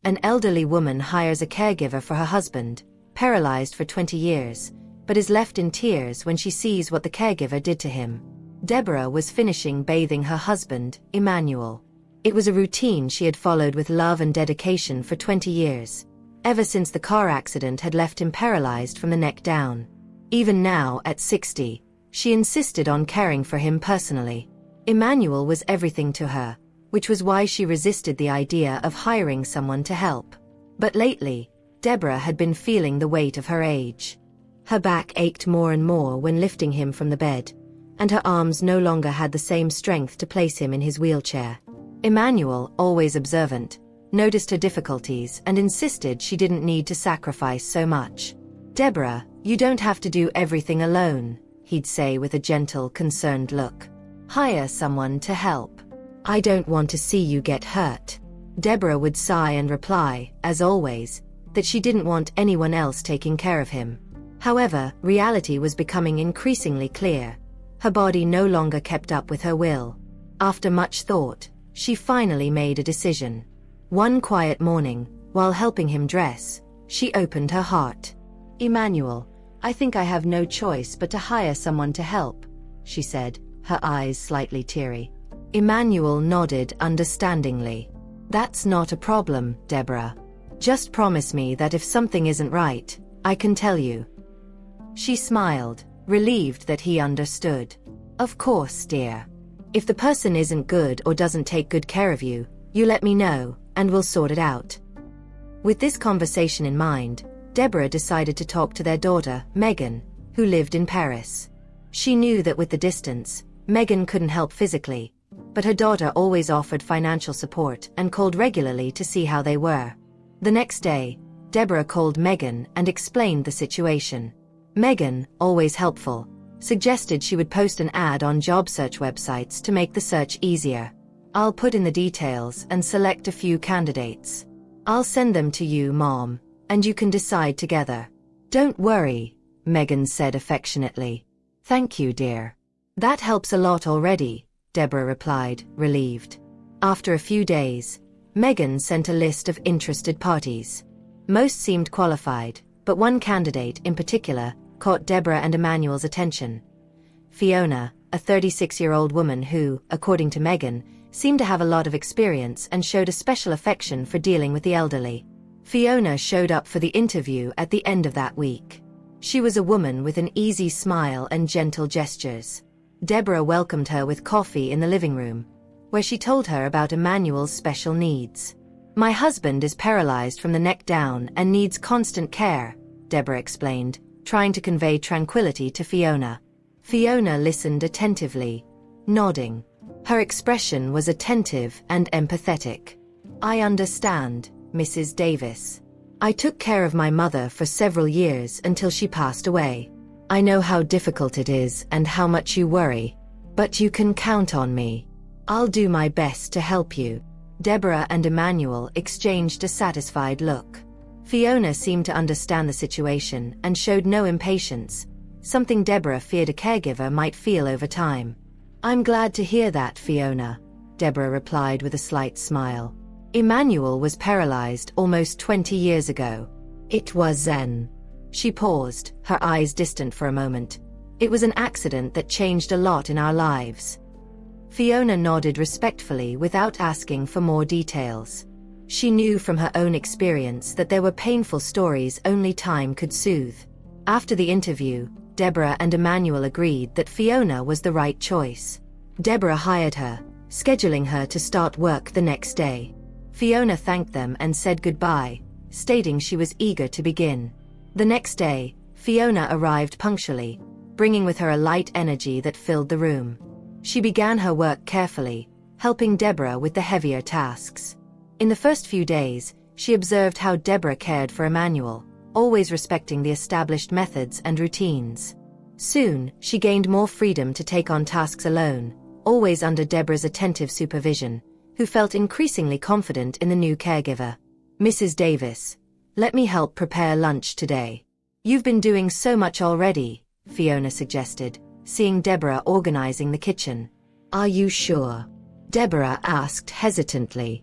An elderly woman hires a caregiver for her husband, paralyzed for 20 years, but is left in tears when she sees what the caregiver did to him. Deborah was finishing bathing her husband, Emmanuel. It was a routine she had followed with love and dedication for 20 years, ever since the car accident had left him paralyzed from the neck down. Even now, at 60, she insisted on caring for him personally. Emmanuel was everything to her, which was why she resisted the idea of hiring someone to help. But lately, Deborah had been feeling the weight of her age. Her back ached more and more when lifting him from the bed, and her arms no longer had the same strength to place him in his wheelchair. Emmanuel, always observant, noticed her difficulties and insisted she didn't need to sacrifice so much. "Deborah, you don't have to do everything alone," he'd say with a gentle, concerned look. "Hire someone to help. I don't want to see you get hurt." Deborah would sigh and reply, as always, that she didn't want anyone else taking care of him. However, reality was becoming increasingly clear. Her body no longer kept up with her will. After much thought, she finally made a decision. One quiet morning, while helping him dress, she opened her heart. "Emmanuel, I think I have no choice but to hire someone to help," she said, her eyes slightly teary. Emmanuel nodded understandingly. "That's not a problem, Deborah. Just promise me that if something isn't right, I can tell you." She smiled, relieved that he understood. "Of course, dear. If the person isn't good or doesn't take good care of you, you let me know, and we'll sort it out." With this conversation in mind, Deborah decided to talk to their daughter, Megan, who lived in Paris. She knew that with the distance, Megan couldn't help physically, but her daughter always offered financial support and called regularly to see how they were. The next day, Deborah called Megan and explained the situation. Megan, always helpful, suggested she would post an ad on job search websites to make the search easier. "I'll put in the details and select a few candidates. I'll send them to you, Mom, and you can decide together." "Don't worry," Megan said affectionately. "Thank you, dear. That helps a lot already," Deborah replied, relieved. After a few days, Megan sent a list of interested parties. Most seemed qualified, but one candidate in particular caught Deborah and Emmanuel's attention. Fiona, a 36-year-old woman who, according to Megan, seemed to have a lot of experience and showed a special affection for dealing with the elderly. Fiona showed up for the interview at the end of that week. She was a woman with an easy smile and gentle gestures. Deborah welcomed her with coffee in the living room, where she told her about Emmanuel's special needs. "My husband is paralyzed from the neck down and needs constant care," Deborah explained, trying to convey tranquility to Fiona. Fiona listened attentively, nodding. Her expression was attentive and empathetic. "I understand, Mrs. Davis. I took care of my mother for several years until she passed away. I know how difficult it is and how much you worry, but you can count on me. I'll do my best to help you." Deborah and Emmanuel exchanged a satisfied look. Fiona seemed to understand the situation and showed no impatience, something Deborah feared a caregiver might feel over time. "I'm glad to hear that, Fiona," Deborah replied with a slight smile. "Emmanuel was paralyzed almost 20 years ago. It was then." She paused, her eyes distant for a moment. "It was an accident that changed a lot in our lives." Fiona nodded respectfully without asking for more details. She knew from her own experience that there were painful stories only time could soothe. After the interview, Deborah and Emmanuel agreed that Fiona was the right choice. Deborah hired her, scheduling her to start work the next day. Fiona thanked them and said goodbye, stating she was eager to begin. The next day, Fiona arrived punctually, bringing with her a light energy that filled the room. She began her work carefully, helping Deborah with the heavier tasks. In the first few days, she observed how Deborah cared for Emmanuel, always respecting the established methods and routines. Soon, she gained more freedom to take on tasks alone, always under Deborah's attentive supervision, who felt increasingly confident in the new caregiver. "Mrs. Davis, let me help prepare lunch today. You've been doing so much already," Fiona suggested, seeing Deborah organizing the kitchen. "Are you sure?" Deborah asked hesitantly.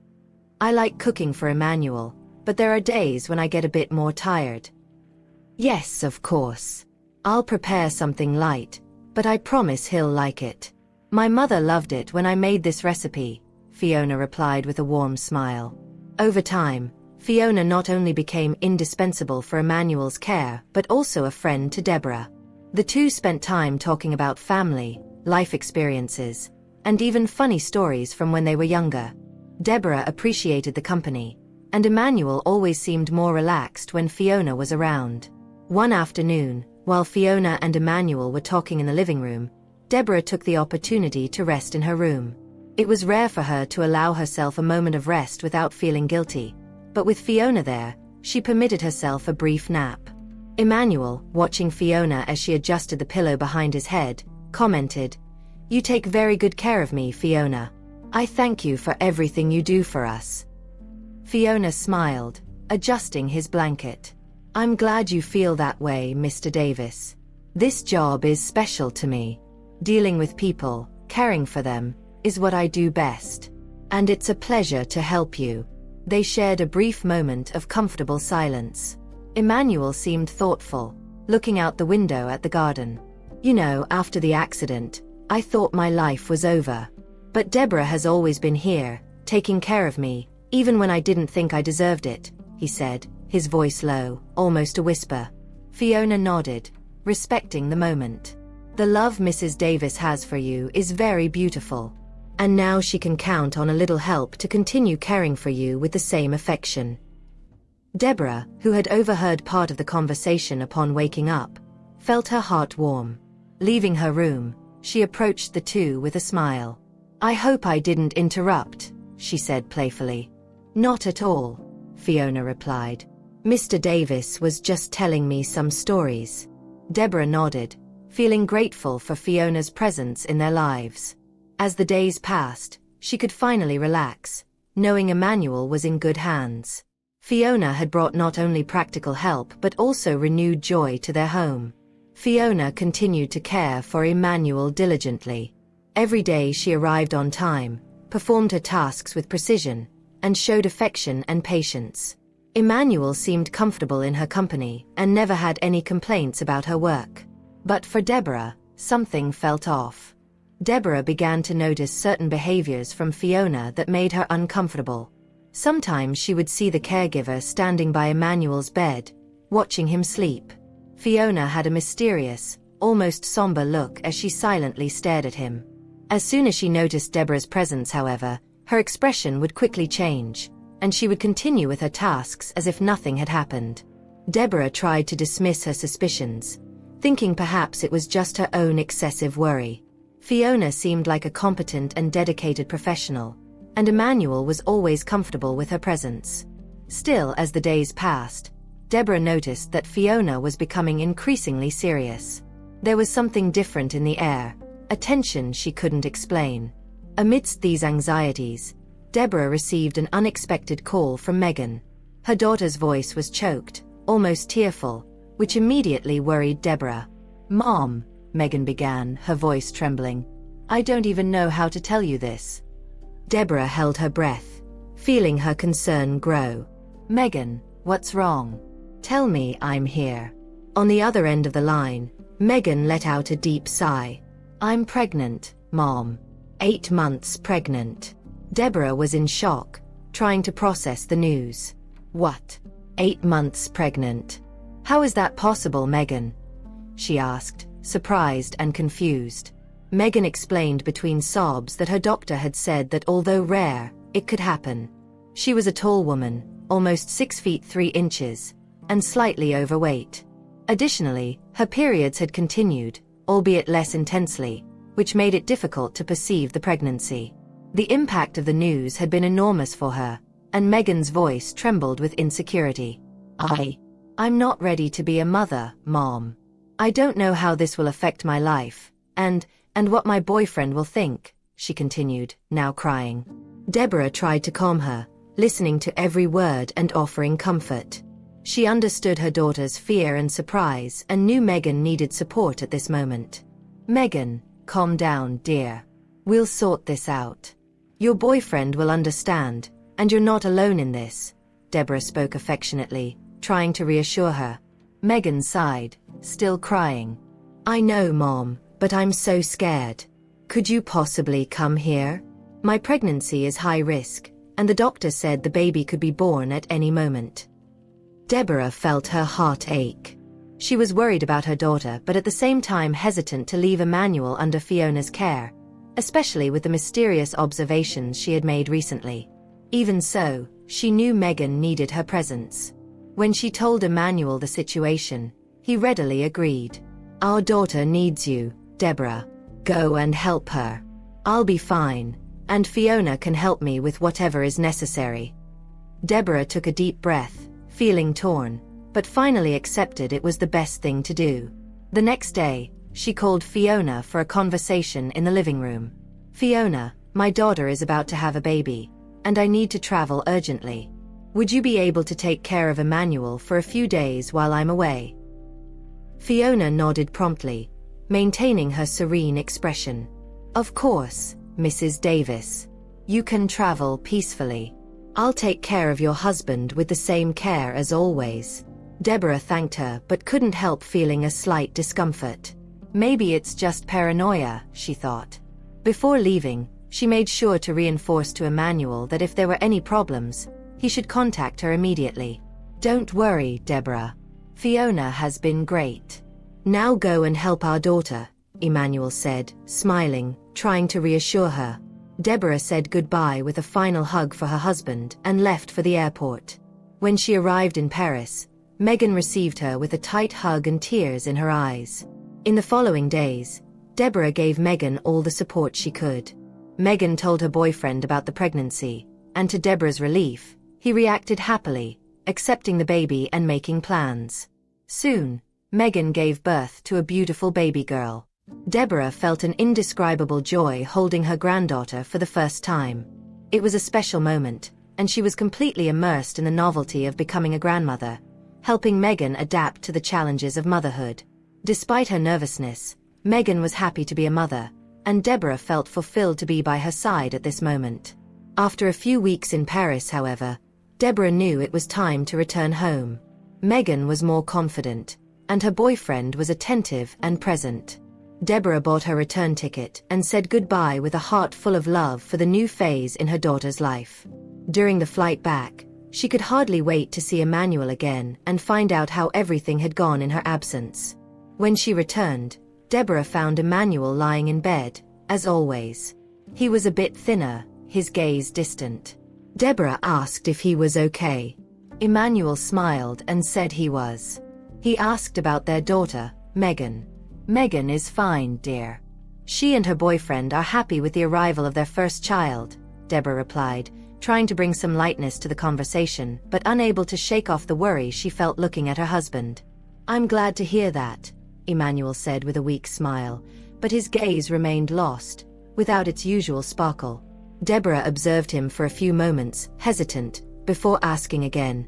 "I like cooking for Emmanuel, but there are days when I get a bit more tired. Yes, of course. I'll prepare something light, but I promise he'll like it. My mother loved it when I made this recipe, Fiona replied with a warm smile. Over time, Fiona not only became indispensable for Emmanuel's care, but also a friend to Deborah. The two spent time talking about family, life experiences, and even funny stories from when they were younger. Deborah appreciated the company, and Emmanuel always seemed more relaxed when Fiona was around. One afternoon, while Fiona and Emmanuel were talking in the living room, Deborah took the opportunity to rest in her room. It was rare for her to allow herself a moment of rest without feeling guilty, but with Fiona there, she permitted herself a brief nap. Emmanuel, watching Fiona as she adjusted the pillow behind his head, commented, "You take very good care of me, Fiona. I thank you for everything you do for us." Fiona smiled, adjusting his blanket. "I'm glad you feel that way, Mr. Davis. This job is special to me. Dealing with people, caring for them, is what I do best. And it's a pleasure to help you." They shared a brief moment of comfortable silence. Emmanuel seemed thoughtful, looking out the window at the garden. "You know, after the accident, I thought my life was over. But Deborah has always been here, taking care of me, even when I didn't think I deserved it," he said, his voice low, almost a whisper. Fiona nodded, respecting the moment. "The love Mrs. Davis has for you is very beautiful. And now she can count on a little help to continue caring for you with the same affection." Deborah, who had overheard part of the conversation upon waking up, felt her heart warm. Leaving her room, she approached the two with a smile. "I hope I didn't interrupt," she said playfully. "Not at all," Fiona replied. "Mr. Davis was just telling me some stories." Deborah nodded, feeling grateful for Fiona's presence in their lives. As the days passed, she could finally relax, knowing Emmanuel was in good hands. Fiona had brought not only practical help but also renewed joy to their home. Fiona continued to care for Emmanuel diligently. Every day she arrived on time, performed her tasks with precision, and showed affection and patience. Emmanuel seemed comfortable in her company and never had any complaints about her work. But for Deborah, something felt off. Deborah began to notice certain behaviors from Fiona that made her uncomfortable. Sometimes she would see the caregiver standing by Emmanuel's bed, watching him sleep. Fiona had a mysterious, almost somber look as she silently stared at him. As soon as she noticed Deborah's presence, however, her expression would quickly change, and she would continue with her tasks as if nothing had happened. Deborah tried to dismiss her suspicions, thinking perhaps it was just her own excessive worry. Fiona seemed like a competent and dedicated professional, and Emmanuel was always comfortable with her presence. Still, as the days passed, Deborah noticed that Fiona was becoming increasingly serious. There was something different in the air, a tension she couldn't explain. Amidst these anxieties, Deborah received an unexpected call from Megan. Her daughter's voice was choked, almost tearful, which immediately worried Deborah. "Mom," Megan began, her voice trembling. "I don't even know how to tell you this." Deborah held her breath, feeling her concern grow. "Megan, what's wrong? Tell me, I'm here." On the other end of the line, Megan let out a deep sigh. "I'm pregnant, Mom. 8 months pregnant." Deborah was in shock, trying to process the news. "What? 8 months pregnant? How is that possible, Megan?" she asked, surprised and confused. Megan explained between sobs that her doctor had said that although rare, it could happen. She was a tall woman, almost 6 feet 3 inches, and slightly overweight. Additionally, her periods had continued, albeit less intensely, which made it difficult to perceive the pregnancy. The impact of the news had been enormous for her, and Megan's voice trembled with insecurity. I'm not ready to be a mother, Mom. I don't know how this will affect my life, and what my boyfriend will think," she continued, now crying. Deborah tried to calm her, listening to every word and offering comfort. She understood her daughter's fear and surprise and knew Megan needed support at this moment. "Megan, calm down, dear. We'll sort this out. Your boyfriend will understand, and you're not alone in this," Deborah spoke affectionately, trying to reassure her. Megan sighed, still crying. I know, Mom, but I'm so scared. Could you possibly come here? My pregnancy is high risk, and the doctor said the baby could be born at any moment. Deborah felt her heart ache. She was worried about her daughter, but at the same time hesitant to leave Emmanuel under Fiona's care, especially with the mysterious observations she had made recently. Even so, she knew Megan needed her presence. When she told Emmanuel the situation, he readily agreed. Our daughter needs you, Deborah. Go and help her. I'll be fine, and Fiona can help me with whatever is necessary. Deborah took a deep breath, feeling torn, but finally accepted it was the best thing to do. The next day, she called Fiona for a conversation in the living room. Fiona, my daughter is about to have a baby, and I need to travel urgently. Would you be able to take care of Emmanuel for a few days while I'm away? Fiona nodded promptly, maintaining her serene expression. Of course, Mrs. Davis. You can travel peacefully. I'll take care of your husband with the same care as always. Deborah thanked her but couldn't help feeling a slight discomfort. Maybe it's just paranoia, she thought. Before leaving, she made sure to reinforce to Emmanuel that if there were any problems, he should contact her immediately. Don't worry, Deborah. Fiona has been great. Now go and help our daughter, Emmanuel said, smiling, trying to reassure her. Deborah said goodbye with a final hug for her husband and left for the airport. When she arrived in Paris, Megan received her with a tight hug and tears in her eyes. In the following days, Deborah gave Megan all the support she could. Megan told her boyfriend about the pregnancy, and to Deborah's relief, he reacted happily, accepting the baby and making plans. Soon, Megan gave birth to a beautiful baby girl. Deborah felt an indescribable joy holding her granddaughter for the first time. It was a special moment, and she was completely immersed in the novelty of becoming a grandmother, helping Megan adapt to the challenges of motherhood. Despite her nervousness, Megan was happy to be a mother, and Deborah felt fulfilled to be by her side at this moment. After a few weeks in Paris, however, Deborah knew it was time to return home. Megan was more confident, and her boyfriend was attentive and present. Deborah bought her return ticket and said goodbye with a heart full of love for the new phase in her daughter's life. During the flight back, she could hardly wait to see Emmanuel again and find out how everything had gone in her absence. When she returned, Deborah found Emmanuel lying in bed, as always. He was a bit thinner, his gaze distant. Deborah asked if he was okay. Emmanuel smiled and said he was. He asked about their daughter, Megan. Megan is fine, dear. She and her boyfriend are happy with the arrival of their first child, Deborah replied, trying to bring some lightness to the conversation, but unable to shake off the worry she felt looking at her husband. I'm glad to hear that, Emmanuel said with a weak smile, but his gaze remained lost, without its usual sparkle. Deborah observed him for a few moments, hesitant, before asking again.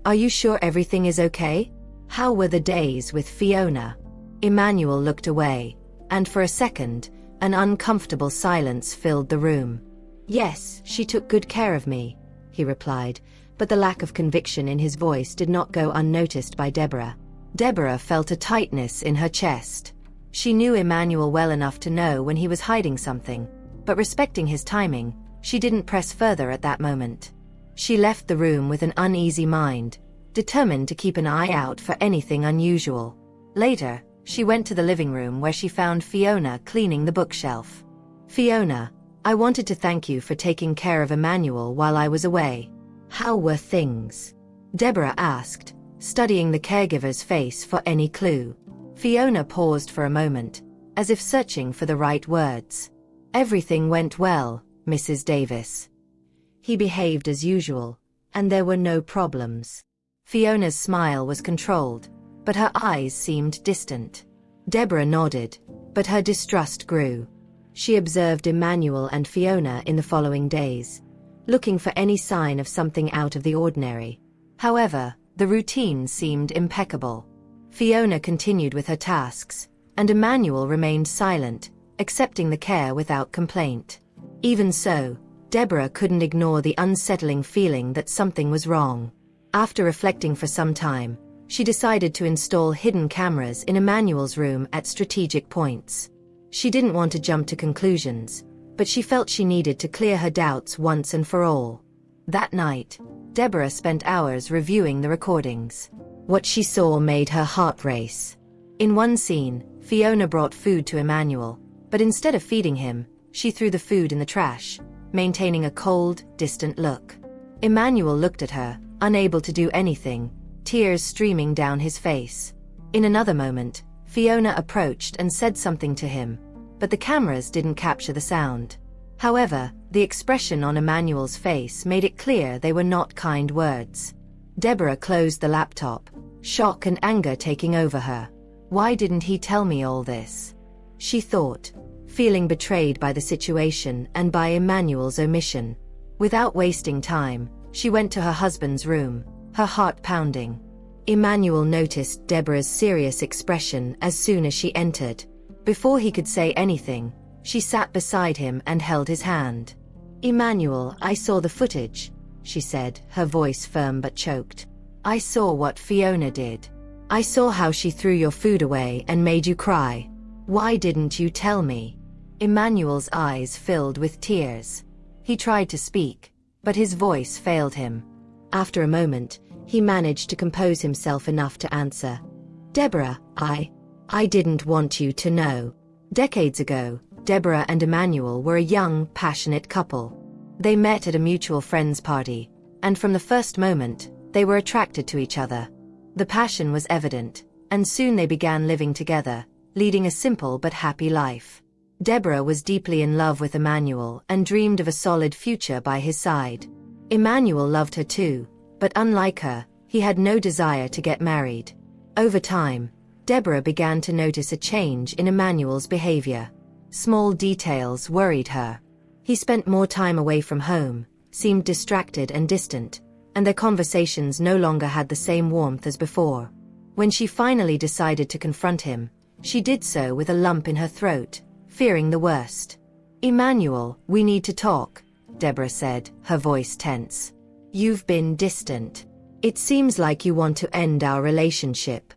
Are you sure everything is okay? How were the days with Fiona? Emmanuel looked away, and for a second, an uncomfortable silence filled the room. Yes, she took good care of me, he replied, but the lack of conviction in his voice did not go unnoticed by Deborah. Deborah felt a tightness in her chest. She knew Emmanuel well enough to know when he was hiding something, but respecting his timing, she didn't press further at that moment. She left the room with an uneasy mind, determined to keep an eye out for anything unusual. Later, she went to the living room where she found Fiona cleaning the bookshelf. Fiona, I wanted to thank you for taking care of Emmanuel while I was away. How were things? Deborah asked, studying the caregiver's face for any clue. Fiona paused for a moment, as if searching for the right words. Everything went well, Mrs. Davis. He behaved as usual, and there were no problems. Fiona's smile was controlled, but her eyes seemed distant. Deborah nodded, but her distrust grew. She observed Emmanuel and Fiona in the following days, looking for any sign of something out of the ordinary. However, the routine seemed impeccable. Fiona continued with her tasks, and Emmanuel remained silent, accepting the care without complaint. Even so, Deborah couldn't ignore the unsettling feeling that something was wrong. After reflecting for some time, she decided to install hidden cameras in Emmanuel's room at strategic points. She didn't want to jump to conclusions, but she felt she needed to clear her doubts once and for all. That night, Deborah spent hours reviewing the recordings. What she saw made her heart race. In one scene, Fiona brought food to Emmanuel, but instead of feeding him, she threw the food in the trash, maintaining a cold, distant look. Emmanuel looked at her, unable to do anything, tears streaming down his face. In another moment, Fiona approached and said something to him, but the cameras didn't capture the sound. However, the expression on Emmanuel's face made it clear they were not kind words. Deborah closed the laptop, shock and anger taking over her. Why didn't he tell me all this? She thought, feeling betrayed by the situation and by Emmanuel's omission. Without wasting time, she went to her husband's room, her heart pounding. Emmanuel noticed Deborah's serious expression as soon as she entered. Before he could say anything, she sat beside him and held his hand. "Emmanuel, I saw the footage," she said, her voice firm but choked. "I saw what Fiona did. I saw how she threw your food away and made you cry. Why didn't you tell me?" Emmanuel's eyes filled with tears. He tried to speak, but his voice failed him. After a moment, he managed to compose himself enough to answer. "Deborah, I didn't want you to know. Decades ago, Deborah and Emmanuel were a young, passionate couple. They met at a mutual friend's party, and from the first moment, they were attracted to each other. The passion was evident, and soon they began living together, leading a simple but happy life. Deborah was deeply in love with Emmanuel and dreamed of a solid future by his side. Emmanuel loved her too, but unlike her, he had no desire to get married. Over time, Deborah began to notice a change in Emmanuel's behavior. Small details worried her. He spent more time away from home, seemed distracted and distant, and their conversations no longer had the same warmth as before. When she finally decided to confront him, she did so with a lump in her throat, fearing the worst. "Emmanuel, we need to talk," Deborah said, her voice tense. "You've been distant. It seems like you want to end our relationship."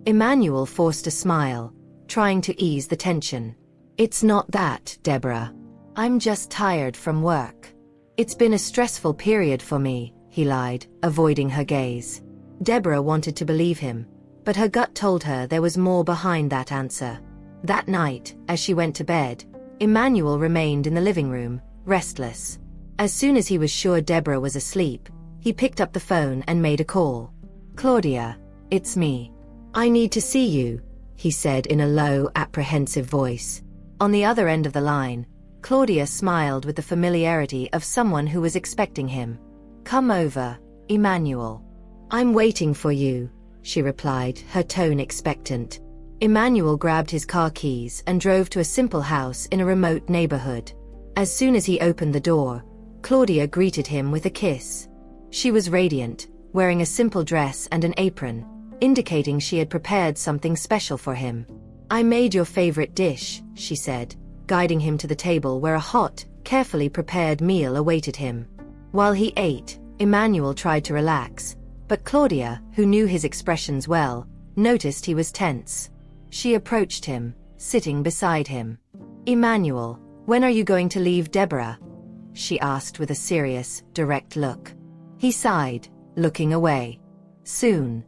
Emmanuel forced a smile, trying to ease the tension. "It's not that, Deborah. I'm just tired from work. It's been a stressful period for me," he lied, avoiding her gaze. Deborah wanted to believe him, but her gut told her there was more behind that answer. That night, as she went to bed, Emmanuel remained in the living room, restless. As soon as he was sure Deborah was asleep, he picked up the phone and made a call. "Claudia, it's me. I need to see you," he said in a low, apprehensive voice. On the other end of the line, Claudia smiled with the familiarity of someone who was expecting him. "Come over, Emmanuel." "I'm waiting for you," she replied, her tone expectant. Emmanuel grabbed his car keys and drove to a simple house in a remote neighborhood. As soon as he opened the door, Claudia greeted him with a kiss. She was radiant, wearing a simple dress and an apron, indicating she had prepared something special for him. "I made your favorite dish," she said, guiding him to the table where a hot, carefully prepared meal awaited him. While he ate, Emmanuel tried to relax, but Claudia, who knew his expressions well, noticed he was tense. She approached him, sitting beside him. "Emmanuel, when are you going to leave Deborah?" she asked with a serious, direct look. He sighed, looking away. "Soon,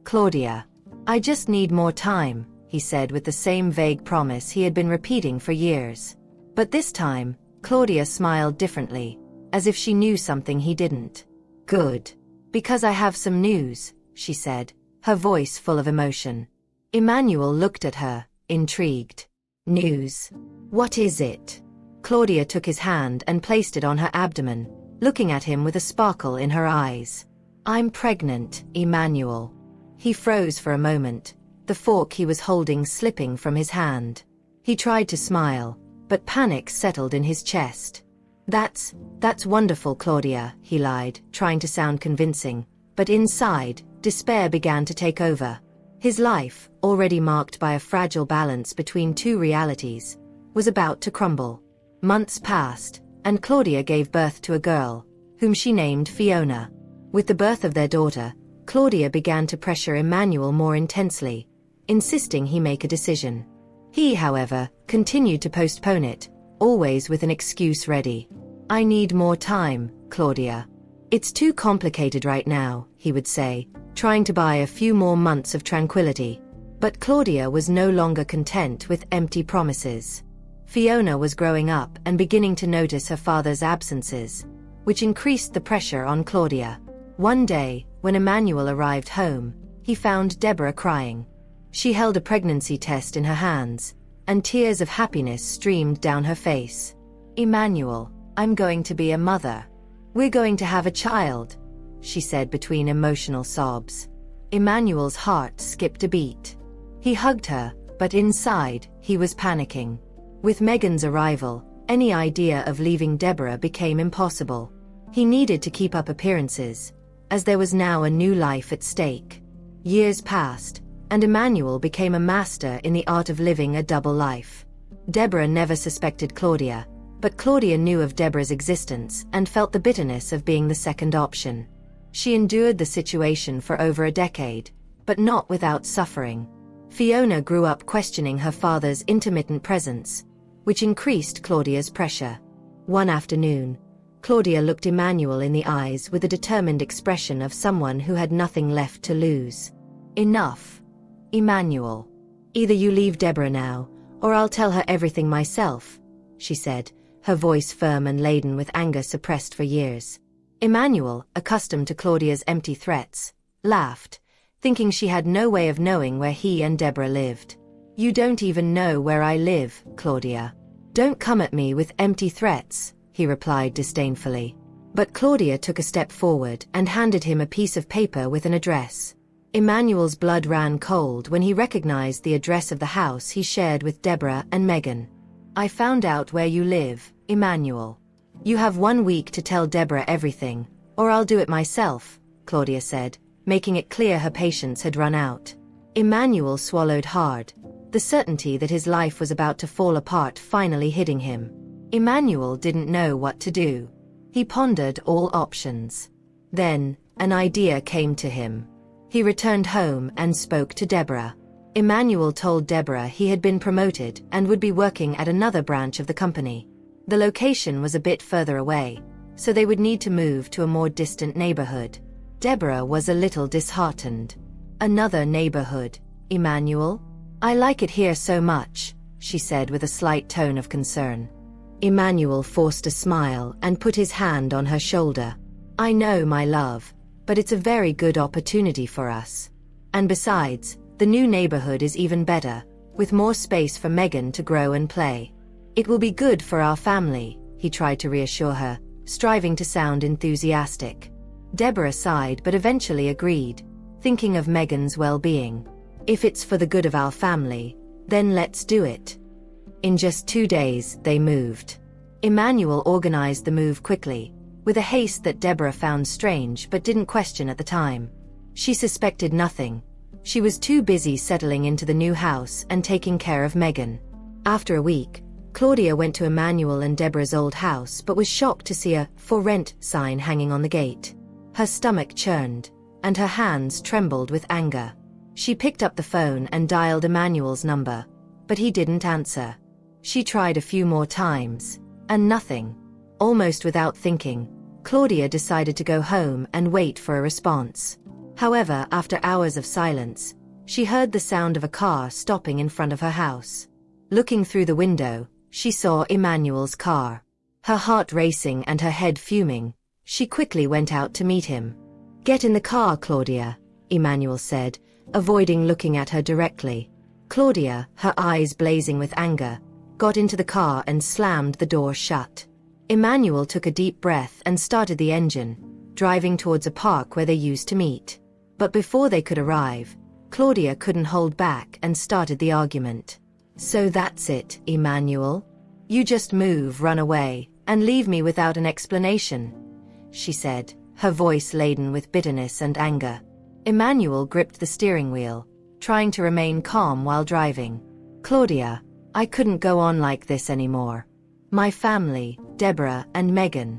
Claudia. I just need more time," he said with the same vague promise he had been repeating for years. But this time, Claudia smiled differently, as if she knew something he didn't. "Good. Because I have some news," she said, her voice full of emotion. Emmanuel looked at her, intrigued. "News? What is it?" Claudia took his hand and placed it on her abdomen, looking at him with a sparkle in her eyes. "I'm pregnant, Emmanuel." He froze for a moment, the fork he was holding slipping from his hand. He tried to smile, but panic settled in his chest. That's wonderful, Claudia," he lied, trying to sound convincing, but inside, despair began to take over. His life, already marked by a fragile balance between two realities, was about to crumble. Months passed, and Claudia gave birth to a girl, whom she named Fiona. With the birth of their daughter, Claudia began to pressure Emmanuel more intensely, insisting he make a decision. He, however, continued to postpone it, always with an excuse ready. "I need more time, Claudia. It's too complicated right now," he would say, trying to buy a few more months of tranquility. But Claudia was no longer content with empty promises. Fiona was growing up and beginning to notice her father's absences, which increased the pressure on Claudia. One day, when Emmanuel arrived home, he found Deborah crying. She held a pregnancy test in her hands, and tears of happiness streamed down her face. "Emmanuel, I'm going to be a mother. We're going to have a child," she said between emotional sobs. Emmanuel's heart skipped a beat. He hugged her, but inside, he was panicking. With Megan's arrival, any idea of leaving Deborah became impossible. He needed to keep up appearances, as there was now a new life at stake. Years passed, and Emmanuel became a master in the art of living a double life. Deborah never suspected Claudia, but Claudia knew of Deborah's existence and felt the bitterness of being the second option. She endured the situation for over a decade, but not without suffering. Fiona grew up questioning her father's intermittent presence, which increased Claudia's pressure. One afternoon, Claudia looked Emmanuel in the eyes with a determined expression of someone who had nothing left to lose. "Enough, Emmanuel. Either you leave Deborah now, or I'll tell her everything myself," she said, her voice firm and laden with anger suppressed for years. Emmanuel, accustomed to Claudia's empty threats, laughed, thinking she had no way of knowing where he and Deborah lived. "You don't even know where I live, Claudia. Don't come at me with empty threats," he replied disdainfully. But Claudia took a step forward and handed him a piece of paper with an address. Emmanuel's blood ran cold when he recognized the address of the house he shared with Deborah and Megan. "I found out where you live, Emmanuel. You have 1 week to tell Deborah everything, or I'll do it myself," Claudia said, making it clear her patience had run out. Emmanuel swallowed hard, the certainty that his life was about to fall apart finally hitting him. Emmanuel didn't know what to do. He pondered all options. Then, an idea came to him. He returned home and spoke to Deborah. Emmanuel told Deborah he had been promoted and would be working at another branch of the company. The location was a bit further away, so they would need to move to a more distant neighborhood. Deborah was a little disheartened. "Another neighborhood, Emmanuel? I like it here so much," she said with a slight tone of concern. Emmanuel forced a smile and put his hand on her shoulder. "I know, my love, but it's a very good opportunity for us. And besides, the new neighborhood is even better, with more space for Megan to grow and play. It will be good for our family," he tried to reassure her, striving to sound enthusiastic. Deborah sighed but eventually agreed, thinking of Megan's well-being. "If it's for the good of our family, then let's do it." In just 2 days, they moved. Emmanuel organized the move quickly, with a haste that Deborah found strange but didn't question at the time. She suspected nothing. She was too busy settling into the new house and taking care of Megan. After a week, Claudia went to Emmanuel and Deborah's old house but was shocked to see a "For Rent" sign hanging on the gate. Her stomach churned, and her hands trembled with anger. She picked up the phone and dialed Emmanuel's number, but he didn't answer. She tried a few more times, and nothing. Almost without thinking, Claudia decided to go home and wait for a response. However, after hours of silence, she heard the sound of a car stopping in front of her house. Looking through the window, she saw Emmanuel's car. Her heart racing and her head fuming, she quickly went out to meet him. "Get in the car, Claudia," Emmanuel said, avoiding looking at her directly. Claudia, her eyes blazing with anger, got into the car and slammed the door shut. Emmanuel took a deep breath and started the engine, driving towards a park where they used to meet. But before they could arrive, Claudia couldn't hold back and started the argument. "So that's it, Emmanuel? You just move, run away, and leave me without an explanation," she said, her voice laden with bitterness and anger. Emmanuel gripped the steering wheel, trying to remain calm while driving. "Claudia, I couldn't go on like this anymore. My family, Deborah and Megan."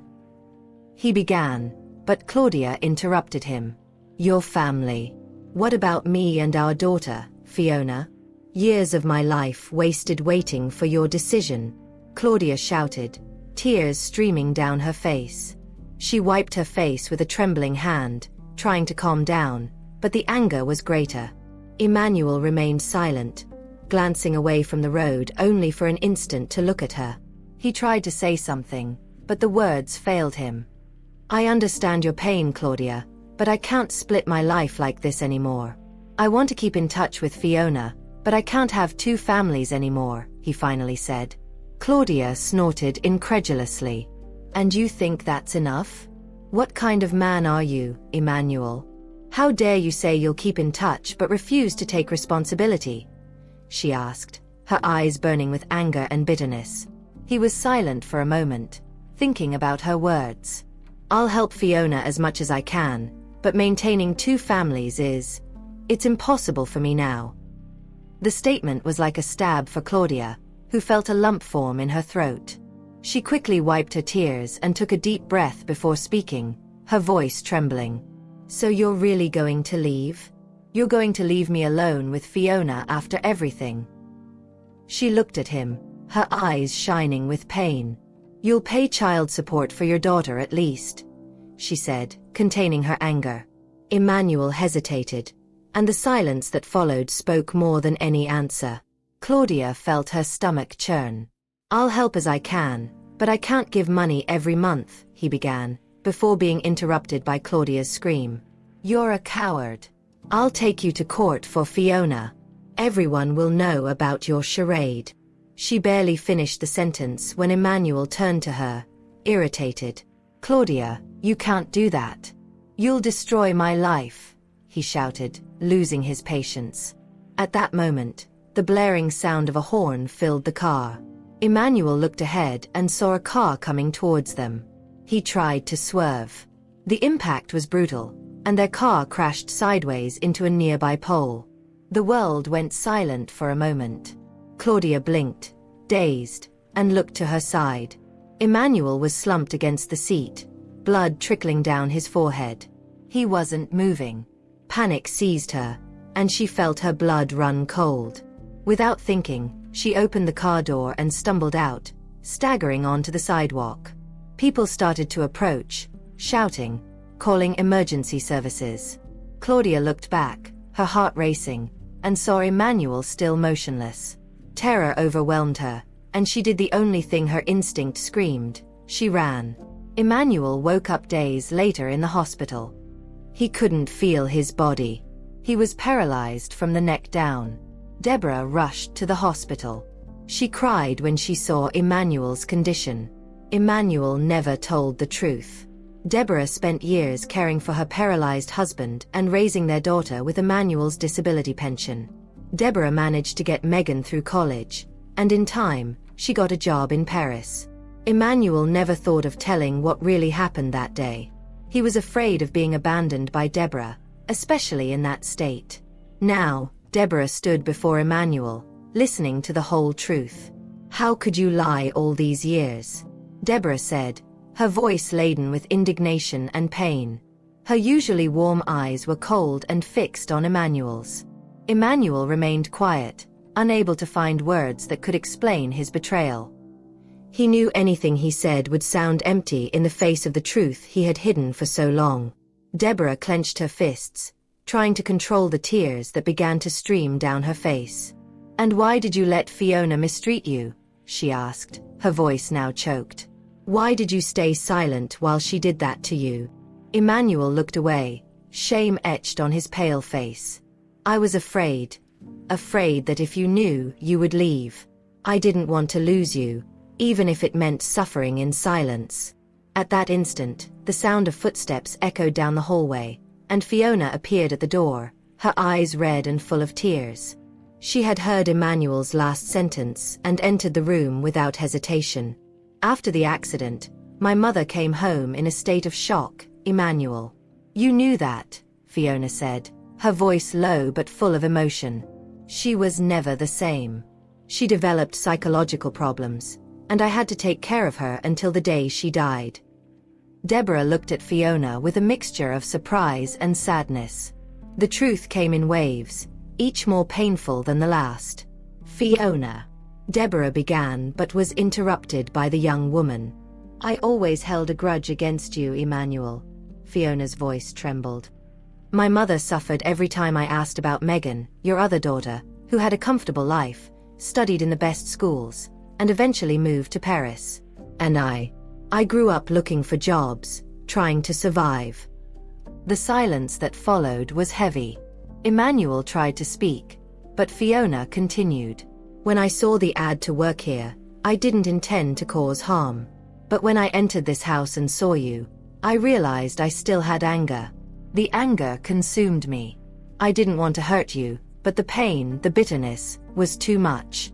He began, But Claudia interrupted him. Your family. What about me and our daughter, Fiona? Years of my life wasted waiting for your decision, Claudia shouted, tears streaming down her face. She wiped her face with a trembling hand, trying to calm down, but the anger was greater. Emmanuel remained silent, glancing away from the road only for an instant to look at her. He tried to say something, but the words failed him. I understand your pain, Claudia, but I can't split my life like this anymore. I want to keep in touch with Fiona, but I can't have two families anymore, he finally said. Claudia snorted incredulously. And you think that's enough? What kind of man are you, Emmanuel? How dare you say you'll keep in touch but refuse to take responsibility? She asked, her eyes burning with anger and bitterness. He was silent for a moment, thinking about her words. I'll help Fiona as much as I can, but maintaining two families it's impossible for me now. The statement was like a stab for Claudia, who felt a lump form in her throat. She quickly wiped her tears and took a deep breath before speaking, her voice trembling. So you're really going to leave? You're going to leave me alone with Fiona after everything? She looked at him, her eyes shining with pain. You'll pay child support for your daughter at least, she said, containing her anger. Emmanuel hesitated, and the silence that followed spoke more than any answer. Claudia felt her stomach churn. I'll help as I can, but I can't give money every month, he began, before being interrupted by Claudia's scream. You're a coward. I'll take you to court for Fiona. Everyone will know about your charade. She barely finished the sentence when Emmanuel turned to her, irritated. Claudia, you can't do that. You'll destroy my life, he shouted, losing his patience. At that moment, the blaring sound of a horn filled the car. Emmanuel looked ahead and saw a car coming towards them. He tried to swerve. The impact was brutal, and their car crashed sideways into a nearby pole. The world went silent for a moment. Claudia blinked, dazed, and looked to her side. Emmanuel was slumped against the seat, blood trickling down his forehead. He wasn't moving. Panic seized her, and she felt her blood run cold. Without thinking, she opened the car door and stumbled out, staggering onto the sidewalk. People started to approach, shouting, calling emergency services. Claudia looked back, her heart racing, and saw Emmanuel still motionless. Terror overwhelmed her, and she did the only thing her instinct screamed. She ran. Emmanuel woke up days later in the hospital. He couldn't feel his body. He was paralyzed from the neck down. Deborah rushed to the hospital. She cried when she saw Emmanuel's condition. Emmanuel never told the truth. Deborah spent years caring for her paralyzed husband and raising their daughter with Emmanuel's disability pension. Deborah managed to get Megan through college, and in time, she got a job in Paris. Emmanuel never thought of telling what really happened that day. He was afraid of being abandoned by Deborah, especially in that state. Now, Deborah stood before Emmanuel, listening to the whole truth. How could you lie all these years? Deborah said, her voice laden with indignation and pain. Her usually warm eyes were cold and fixed on Emmanuel's. Emmanuel remained quiet, unable to find words that could explain his betrayal. He knew anything he said would sound empty in the face of the truth he had hidden for so long. Deborah clenched her fists, trying to control the tears that began to stream down her face. And why did you let Fiona mistreat you? She asked, her voice now choked. Why did you stay silent while she did that to you? Emmanuel looked away, shame etched on his pale face. I was afraid that if you knew, you would leave. I didn't want to lose you, even if it meant suffering in silence. At that instant, the sound of footsteps echoed down the hallway, and Fiona appeared at the door, her eyes red and full of tears. She had heard Emmanuel's last sentence and entered the room without hesitation. After the accident, my mother came home in a state of shock, Emmanuel. You knew that, Fiona said, her voice low but full of emotion. She was never the same. She developed psychological problems, and I had to take care of her until the day she died. Deborah looked at Fiona with a mixture of surprise and sadness. The truth came in waves, each more painful than the last. "Fiona," Deborah began but was interrupted by the young woman. "I always held a grudge against you, Emmanuel." Fiona's voice trembled. "My mother suffered every time I asked about Megan, your other daughter, who had a comfortable life, studied in the best schools, and eventually moved to Paris. And I grew up looking for jobs, trying to survive." The silence that followed was heavy. Emmanuel tried to speak, but Fiona continued. "When I saw the ad to work here, I didn't intend to cause harm. But when I entered this house and saw you, I realized I still had anger. The anger consumed me. I didn't want to hurt you, but the pain, the bitterness, was too much."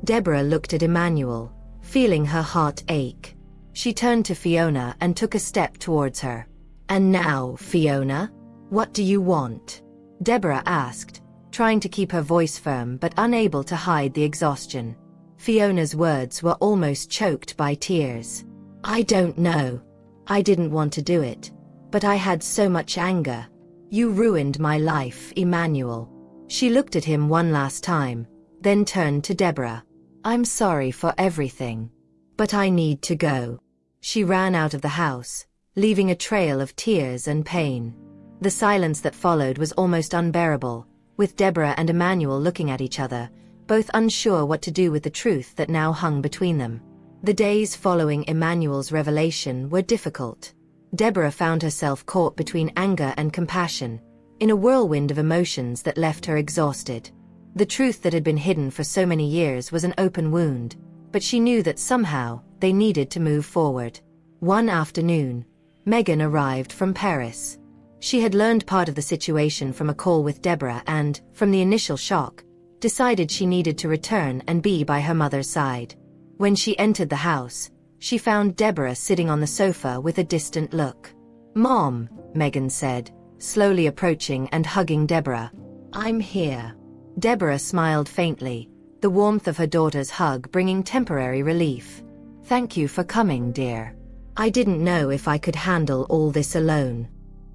Deborah looked at Emmanuel, feeling her heart ache. She turned to Fiona and took a step towards her. "And now, Fiona, what do you want?" Deborah asked, trying to keep her voice firm but unable to hide the exhaustion. Fiona's words were almost choked by tears. "I don't know. I didn't want to do it, but I had so much anger. You ruined my life, Emmanuel." She looked at him one last time, then turned to Deborah. "I'm sorry for everything, but I need to go." She ran out of the house, leaving a trail of tears and pain. The silence that followed was almost unbearable, with Deborah and Emmanuel looking at each other, both unsure what to do with the truth that now hung between them. The days following Emmanuel's revelation were difficult. Deborah found herself caught between anger and compassion, in a whirlwind of emotions that left her exhausted. The truth that had been hidden for so many years was an open wound, but she knew that somehow they needed to move forward. One afternoon, Megan arrived from Paris. She had learned part of the situation from a call with Deborah and, from the initial shock, decided she needed to return and be by her mother's side. When she entered the house, she found Deborah sitting on the sofa with a distant look. "Mom," Megan said, slowly approaching and hugging Deborah. "I'm here." Deborah smiled faintly, the warmth of her daughter's hug bringing temporary relief. "Thank you for coming, dear. I didn't know if I could handle all this alone."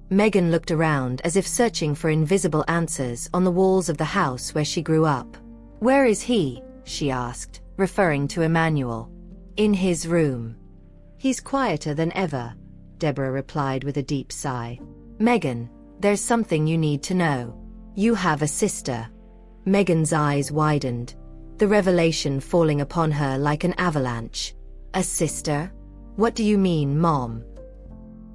Megan looked around as if searching for invisible answers on the walls of the house where she grew up. "Where is he?" she asked, referring to Emmanuel. "In his room. He's quieter than ever," Deborah replied with a deep sigh. "Megan, there's something you need to know. You have a sister." Megan's eyes widened, the revelation falling upon her like an avalanche. "A sister? What do you mean, Mom?"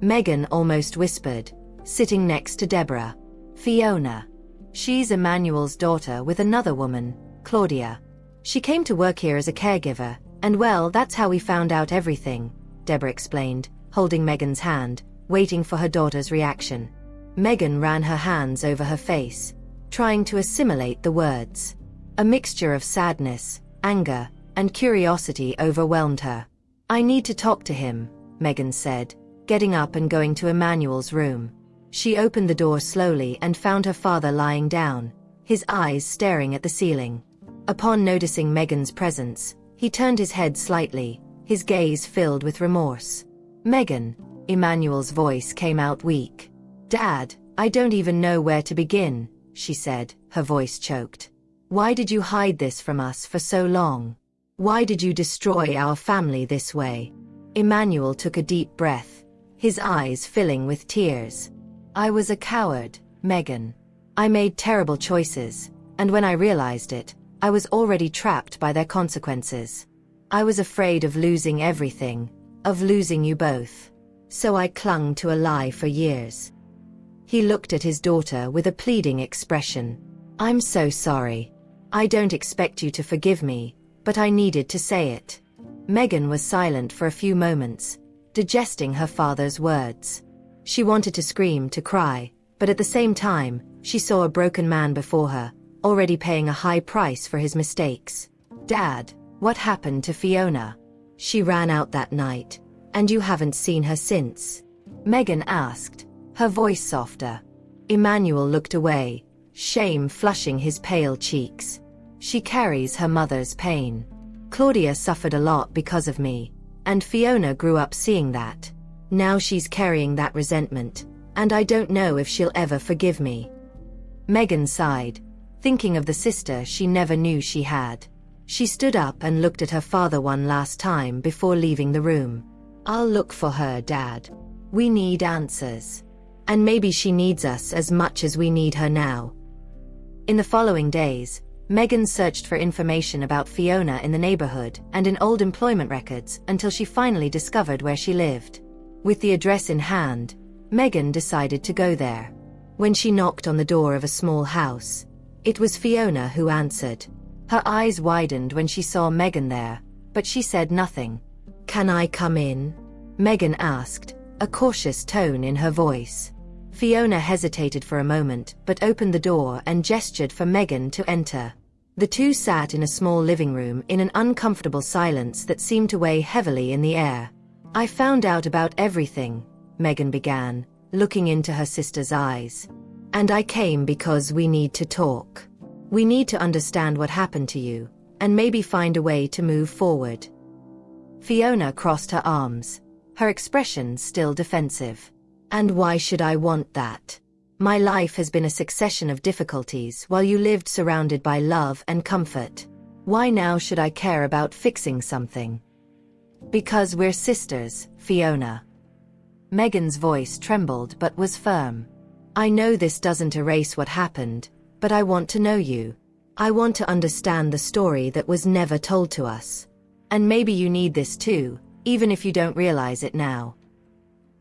Megan almost whispered, sitting next to Deborah. "Fiona. She's Emmanuel's daughter with another woman, Claudia. She came to work here as a caregiver, and well, that's how we found out everything," Deborah explained, holding Megan's hand, waiting for her daughter's reaction. Megan ran her hands over her face, trying to assimilate the words. A mixture of sadness, anger, and curiosity overwhelmed her. "I need to talk to him," Megan said, getting up and going to Emmanuel's room. She opened the door slowly and found her father lying down, his eyes staring at the ceiling. Upon noticing Megan's presence, he turned his head slightly, his gaze filled with remorse. "Megan," Emmanuel's voice came out weak. "Dad, I don't even know where to begin," she said, her voice choked. "Why did you hide this from us for so long? Why did you destroy our family this way?" Emmanuel took a deep breath, his eyes filling with tears. "I was a coward, Megan. I made terrible choices, and when I realized it, I was already trapped by their consequences. I was afraid of losing everything, of losing you both. So I clung to a lie for years." He looked at his daughter with a pleading expression. "I'm so sorry. I don't expect you to forgive me, but I needed to say it." Megan was silent for a few moments, digesting her father's words. She wanted to scream, to cry, but at the same time, she saw a broken man before her, already paying a high price for his mistakes. "Dad, what happened to Fiona? She ran out that night, and you haven't seen her since?" Megan asked, her voice softer. Emmanuel looked away, shame flushing his pale cheeks. "She carries her mother's pain. Claudia suffered a lot because of me, and Fiona grew up seeing that. Now she's carrying that resentment, and I don't know if she'll ever forgive me." Megan sighed, thinking of the sister she never knew she had. She stood up and looked at her father one last time before leaving the room. "I'll look for her, Dad. We need answers. And maybe she needs us as much as we need her now." In the following days, Megan searched for information about Fiona in the neighborhood and in old employment records until she finally discovered where she lived. With the address in hand, Megan decided to go there. When she knocked on the door of a small house, it was Fiona who answered. Her eyes widened when she saw Megan there, but she said nothing. "Can I come in?" Megan asked, a cautious tone in her voice. Fiona hesitated for a moment but opened the door and gestured for Megan to enter. The two sat in a small living room in an uncomfortable silence that seemed to weigh heavily in the air. "I found out about everything," Megan began, looking into her sister's eyes. "And I came because we need to talk. We need to understand what happened to you, and maybe find a way to move forward." Fiona crossed her arms, her expression still defensive. "And why should I want that? My life has been a succession of difficulties while you lived surrounded by love and comfort. Why now should I care about fixing something?" "Because we're sisters, Fiona." Megan's voice trembled but was firm. "I know this doesn't erase what happened, but I want to know you. I want to understand the story that was never told to us. And maybe you need this too, even if you don't realize it now."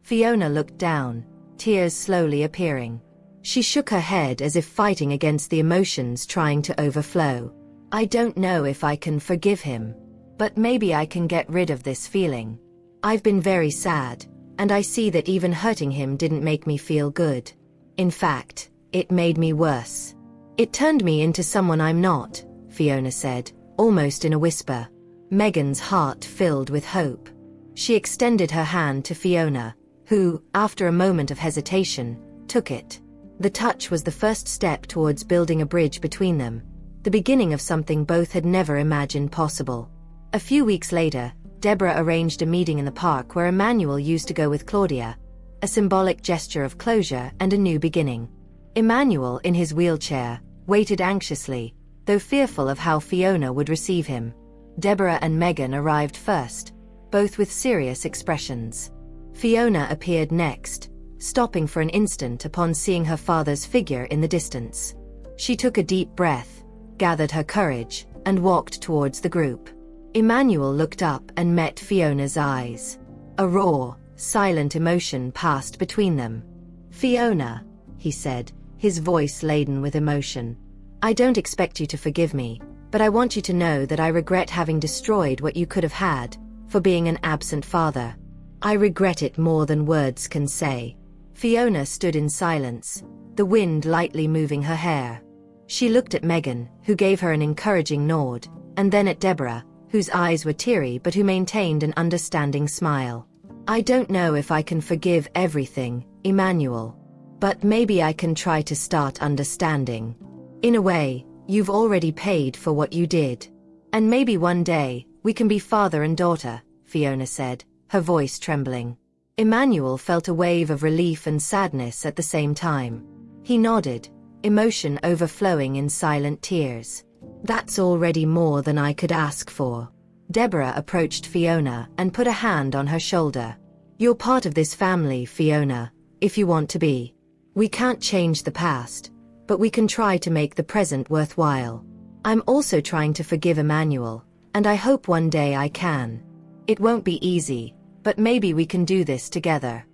Fiona looked down, tears slowly appearing. She shook her head as if fighting against the emotions trying to overflow. "I don't know if I can forgive him, but maybe I can get rid of this feeling. I've been very sad, and I see that even hurting him didn't make me feel good. In fact, it made me worse. It turned me into someone I'm not," Fiona said, almost in a whisper. Megan's heart filled with hope. She extended her hand to Fiona, who, after a moment of hesitation, took it. The touch was the first step towards building a bridge between them, the beginning of something both had never imagined possible. A few weeks later, Deborah arranged a meeting in the park where Emmanuel used to go with Claudia, a symbolic gesture of closure and a new beginning. Emmanuel, in his wheelchair, waited anxiously, though fearful of how Fiona would receive him. Deborah and Megan arrived first, both with serious expressions. Fiona appeared next, stopping for an instant upon seeing her father's figure in the distance. She took a deep breath, gathered her courage, and walked towards the group. Emmanuel looked up and met Fiona's eyes. A raw, silent emotion passed between them. "Fiona," he said, his voice laden with emotion, "I don't expect you to forgive me, but I want you to know that I regret having destroyed what you could have had, for being an absent father. I regret it more than words can say." Fiona stood in silence, the wind lightly moving her hair. She looked at Megan, who gave her an encouraging nod, and then at Deborah, whose eyes were teary but who maintained an understanding smile. "I don't know if I can forgive everything, Emmanuel. But maybe I can try to start understanding. In a way, you've already paid for what you did. And maybe one day, we can be father and daughter," Fiona said, her voice trembling. Emmanuel felt a wave of relief and sadness at the same time. He nodded, emotion overflowing in silent tears. "That's already more than I could ask for." Deborah approached Fiona and put a hand on her shoulder. "You're part of this family, Fiona, if you want to be. We can't change the past, but we can try to make the present worthwhile. I'm also trying to forgive Emmanuel, and I hope one day I can. It won't be easy, but maybe we can do this together."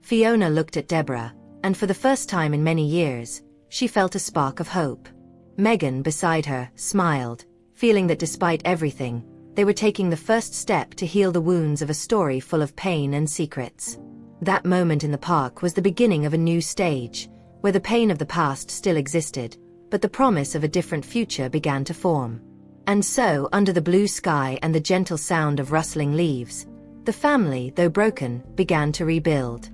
Fiona looked at Deborah, and for the first time in many years, she felt a spark of hope. Megan, beside her, smiled, feeling that despite everything, they were taking the first step to heal the wounds of a story full of pain and secrets. That moment in the park was the beginning of a new stage, where the pain of the past still existed, but the promise of a different future began to form. And so, under the blue sky and the gentle sound of rustling leaves, the family, though broken, began to rebuild.